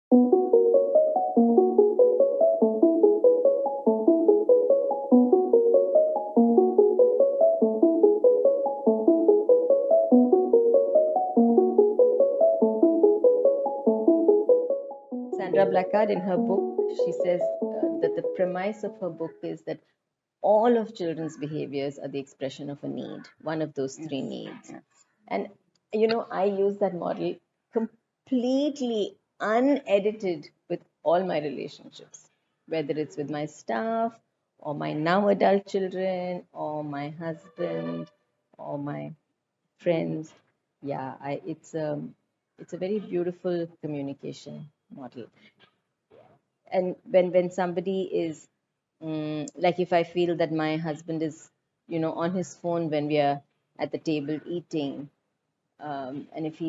Sandra Blackard, in her book, she says that the premise of her book is that all of children's behaviors are the expression of a need, one of those three needs. And, I use that model completely unedited with all my relationships, whether it's with my staff or my now adult children or my husband or my friends. Yeah, it's a very beautiful communication model. And when somebody is like if I feel that my husband is on his phone when we are at the table eating, and if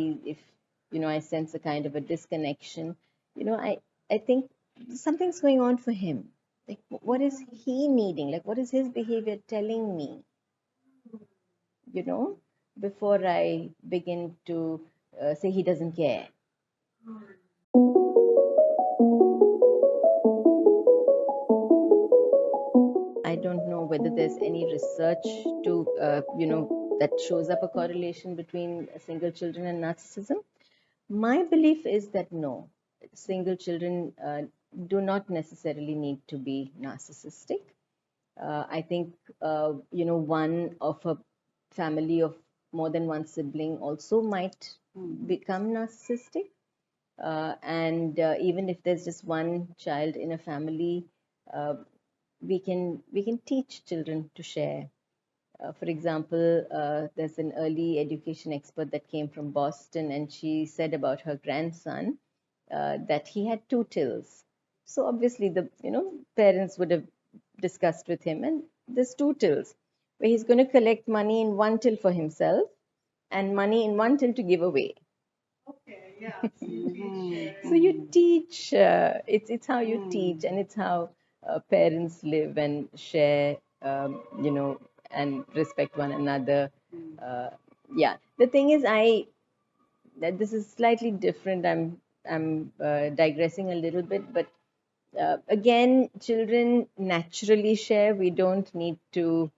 I sense a kind of a disconnection, I think something's going on for him. Like, what is he needing? Like, what is his behavior telling me, you know before I begin to say he doesn't care. I don't know whether there's any research to, that shows up a correlation between single children and narcissism. My belief is that no, single children do not necessarily need to be narcissistic. I think, one of a family of more than one sibling also might become narcissistic. And even if there's just one child in a family, uh, we can teach children to share. For example, there's an early education expert that came from Boston, and she said about her grandson that he had two tills. So obviously, the parents would have discussed with him, and there's two tills where he's going to collect money in one till for himself and money in one till to give away. So you teach. It's how you teach, and it's how parents live and share. And respect one another. Uh, yeah. The thing is, that this is slightly different. I'm digressing a little bit, but again, children naturally share. We don't need to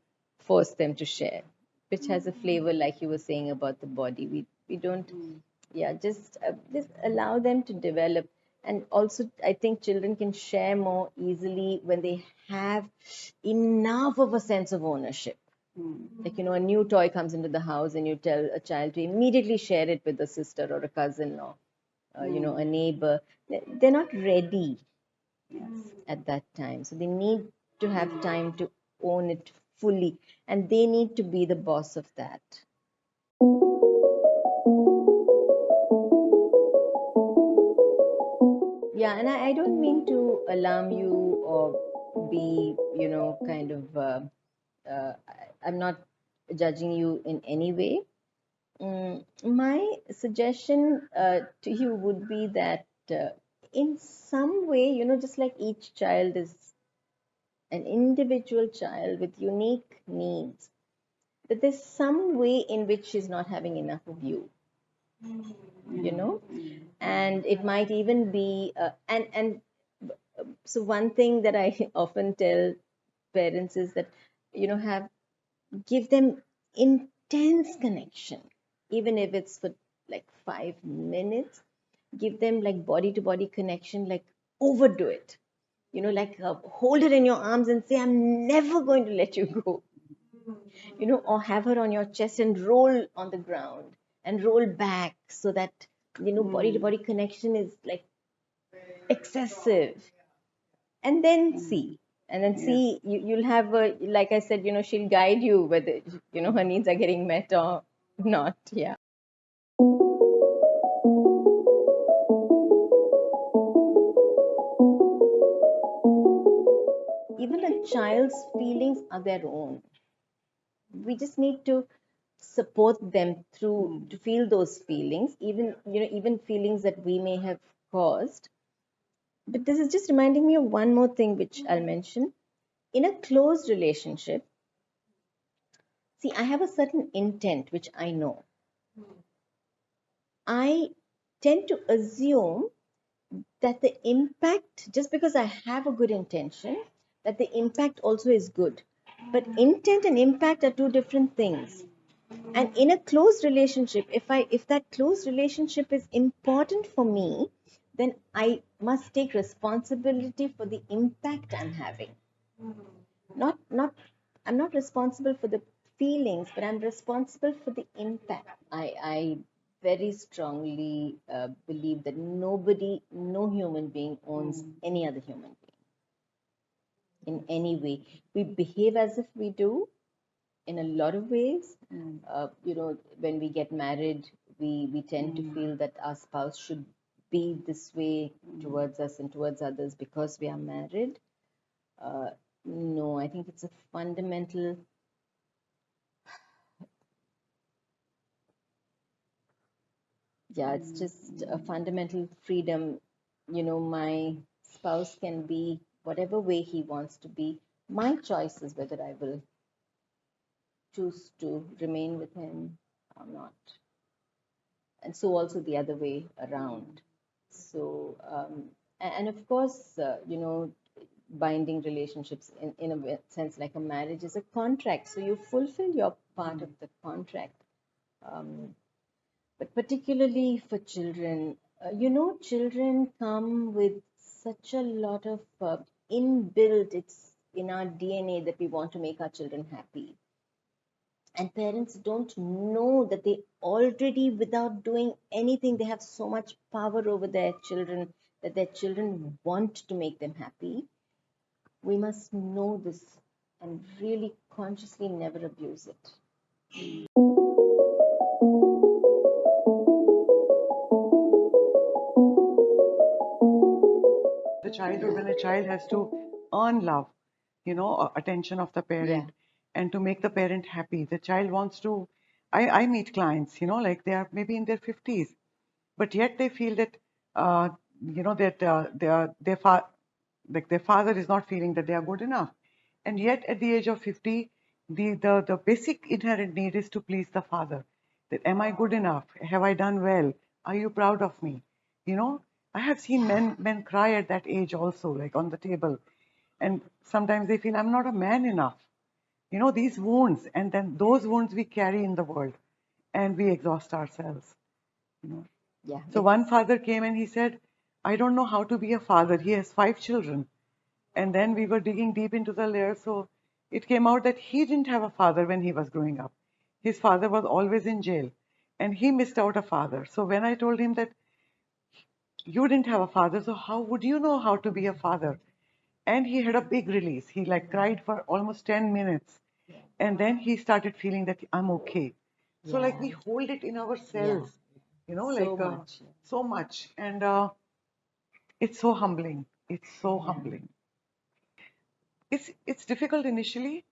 force them to share, which has a flavor, like you were saying about the body. We don't. Yeah, just allow them to develop. And also, I think children can share more easily when they have enough of a sense of ownership. Like, a new toy comes into the house and you tell a child to immediately share it with a sister or a cousin or a neighbor. They're not ready at that time, so they need to have time to own it fully, and they need to be the boss of that. Yeah, and I don't mean to alarm you or be, kind of, I'm not judging you in any way. My suggestion to you would be that in some way, just like each child is an individual child with unique needs, that there's some way in which she's not having enough of you, you know and it might even be and so one thing that I often tell parents is that have give them intense connection, even if it's for like 5 minutes. Give them like body to body connection, like overdo it, like hold her in your arms and say, I'm never going to let you go, or have her on your chest and roll on the ground and roll back, so that body to body connection is like excessive. And then see, you'll have a, like I said, she'll guide you whether her needs are getting met or not. Yeah. Even a child's feelings are their own. We just need to support them through to feel those feelings, even feelings that we may have caused. But this is just reminding me of one more thing which I'll mention. In a close relationship, see, I have a certain intent which I know. I tend to assume that the impact, just because I have a good intention, that the impact also is good. But intent and impact are two different things. And in a close relationship, if that close relationship is important for me, then I must take responsibility for the impact I'm having. Not I'm not responsible for the feelings, but I'm responsible for the impact. I very strongly believe that no human being owns any other human being in any way. We behave as if we do in a lot of ways. When we get married, we tend to feel that our spouse should be this way towards us and towards others because we are married. Uh, no, I think it's a fundamental, yeah, it's just a fundamental freedom. My spouse can be whatever way he wants to be. My choice is whether I will choose to remain with him or not. And so also the other way around. So, and of course, binding relationships in a sense like a marriage is a contract. So you fulfill your part of the contract. Um, but particularly for children, children come with such a lot of inbuilt, it's in our DNA that we want to make our children happy. And parents don't know that they already, without doing anything, they have so much power over their children, that their children want to make them happy. We must know this and really consciously never abuse it. The childhood, when a child has to earn love, attention of the Yeah. parent, and to make the parent happy, the child wants to. I meet clients, like they are maybe in their 50s, but yet they feel that, that like their father is not feeling that they are good enough, and yet at the age of 50, the basic inherent need is to please the father. That am I good enough? Have I done well? Are you proud of me? You know, I have seen men cry at that age also, like on the table, and sometimes they feel I'm not a man enough. These wounds, and then those wounds we carry in the world, and we exhaust ourselves. You know. Yeah. So one father came and he said, I don't know how to be a father. He has 5 children. And then we were digging deep into the layers. So it came out that he didn't have a father when he was growing up. His father was always in jail and he missed out a father. So when I told him that you didn't have a father, so how would you know how to be a father? And he had a big release. He like cried for almost 10 minutes. And then he started feeling that I'm okay. So like we Yeah. hold it in Yeah. ourselves, So much. so much. And it's so humbling. It's so Yeah. humbling. It's difficult initially,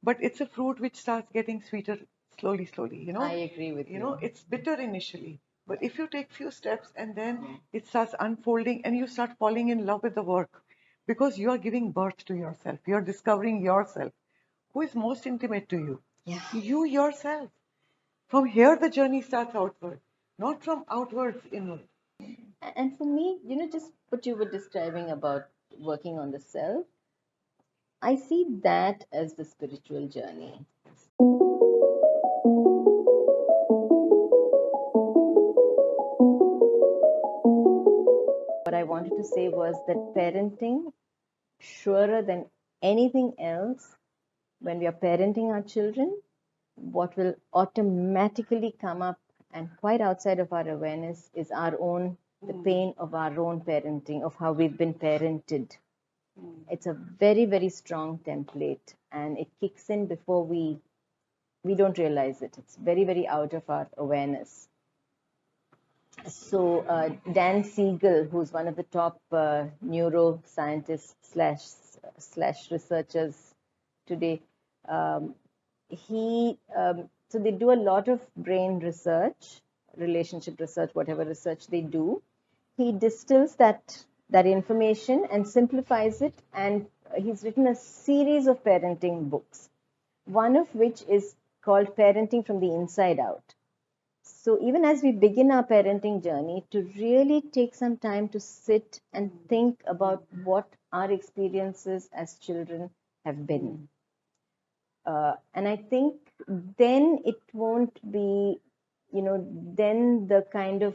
but it's a fruit which starts getting sweeter slowly, slowly. I agree with you. It's bitter initially, but if you take few steps and then it starts unfolding and you start falling in love with the work because you are giving birth to yourself. You're discovering yourself. Who is most intimate to you? Yeah. You yourself. From here, the journey starts outward, not from outwards inward. And for me, just what you were describing about working on the self, I see that as the spiritual journey. What I wanted to say was that parenting, surer than anything else, when we are parenting our children, what will automatically come up and quite outside of our awareness is the pain of our own parenting, of how we've been parented. It's a very, very strong template and it kicks in before we don't realize it. It's very, very out of our awareness. So Dan Siegel, who's one of the top neuroscientists slash researchers today, so they do a lot of brain research, relationship research, whatever research they do. He distills that information and simplifies it, and he's written a series of parenting books. One of which is called Parenting from the Inside Out. So even as we begin our parenting journey, to really take some time to sit and think about what our experiences as children have been. And I think then it won't be, then the kind of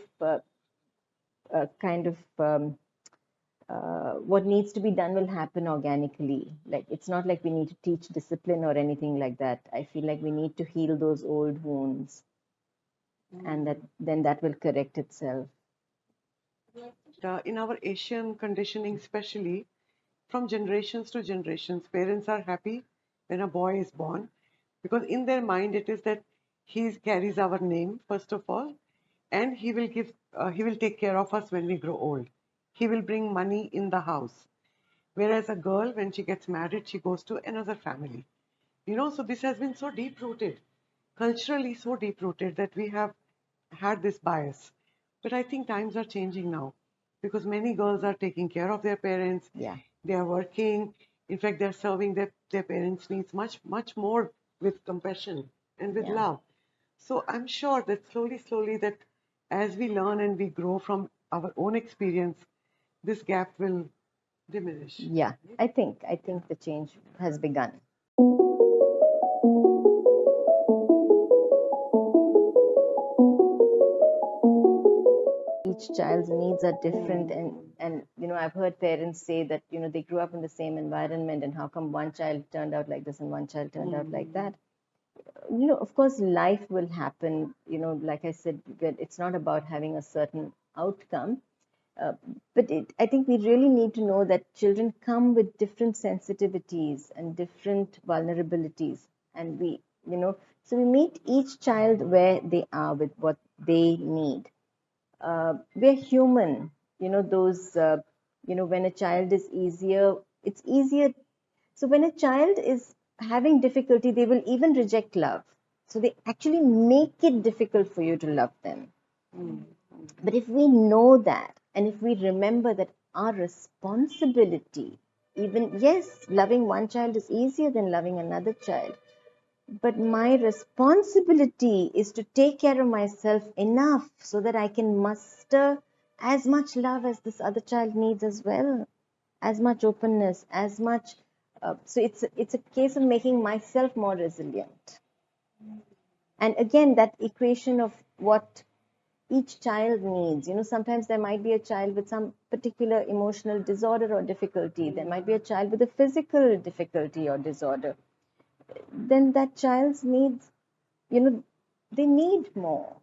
what needs to be done will happen organically. Like it's not like we need to teach discipline or anything like that. I feel like we need to heal those old wounds, and that will correct itself. In our Asian conditioning, especially from generations to generations, parents are happy when a boy is born because in their mind it is that he carries our name first of all, and he will take care of us when we grow old. He will bring money in the house. Whereas a girl, when she gets married, she goes to another family. So this has been so deep rooted, culturally so deep rooted that we have had this bias. But I think times are changing now because many girls are taking care of their parents. Yeah. They are working. In fact, they're serving their parents' needs much, much more with compassion and with Yeah. love. So I'm sure that slowly, slowly, that as we learn and we grow from our own experience, this gap will diminish. Yeah, I think the change has begun. Each child's needs are different, and I've heard parents say that they grew up in the same environment, and how come one child turned out like this and one child turned out like that. Of course life will happen, like I said, but it's not about having a certain outcome. uh, but I think we really need to know that children come with different sensitivities and different vulnerabilities, and so we meet each child where they are with what they need. We're human. Those, when a child is easier, it's easier. So when a child is having difficulty, they will even reject love. So they actually make it difficult for you to love them. But if we know that, and if we remember that our responsibility, even, yes, loving one child is easier than loving another child, but my responsibility is to take care of myself enough so that I can muster as much love as this other child needs as well, as much openness, as much. So it's a case of making myself more resilient. And again, that equation of what each child needs. Sometimes there might be a child with some particular emotional disorder or difficulty. There might be a child with a physical difficulty or disorder. Then that child's needs, they need more.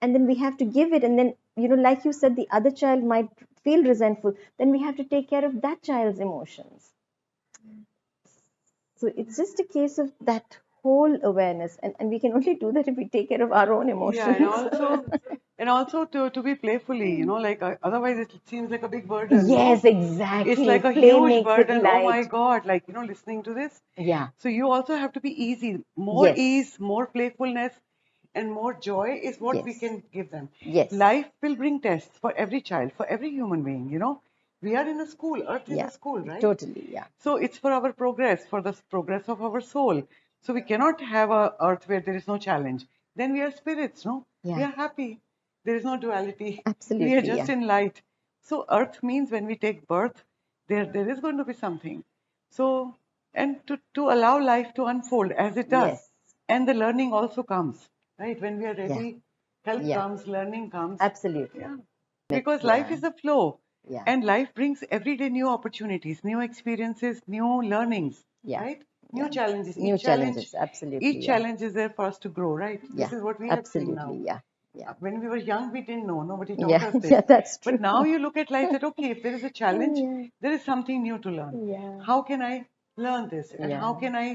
And then we have to give it. And then, like you said, the other child might feel resentful. Then we have to take care of that child's emotions. So it's just a case of that whole awareness. And we can only do that if we take care of our own Yeah, emotions. and also to be playfully, like otherwise it seems like a big burden. Yes, It's exactly. like a Play huge makes it burden. Oh my light. God, listening to this. Yeah. So you also have to be easy. More Yes. ease, more playfulness, and more joy is what we Yes. can give them. Yes. Life will bring tests for every child, for every human being. We are in a school. Earth is a Yeah. school, right? Totally. Yeah. So it's for our progress, for the progress of our soul. So we cannot have a earth where there is no challenge. Then we are spirits, no? We Yeah. are happy. There is no duality. We are Absolutely. just Yeah. in light. So earth means when we take birth, there is going to be something. So and to allow life to unfold as it does. Yes. And the learning also comes, right? When we are Yeah. ready, help Yeah. comes, learning comes. Absolutely. Yeah. Because life Yeah. is a flow. Yeah. And life brings everyday new opportunities, new experiences, new learnings, Yeah. right? New Yeah. challenges. New challenges. Each Absolutely. Yeah. challenge is there for us to grow, right? This Yeah. is what we have seen now. Absolutely. Yeah. Yeah. When we were young, we didn't know. Nobody taught Yeah. us this. Yeah. That's But true. now you look at life that, okay, if there is a challenge, Yeah. there is something new to learn. Yeah. How can I learn this? And how Yeah. can I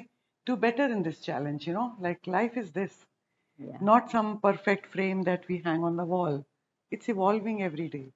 do better in this challenge? Like life is this, Yeah. not some perfect frame that we hang on the wall. It's evolving every day.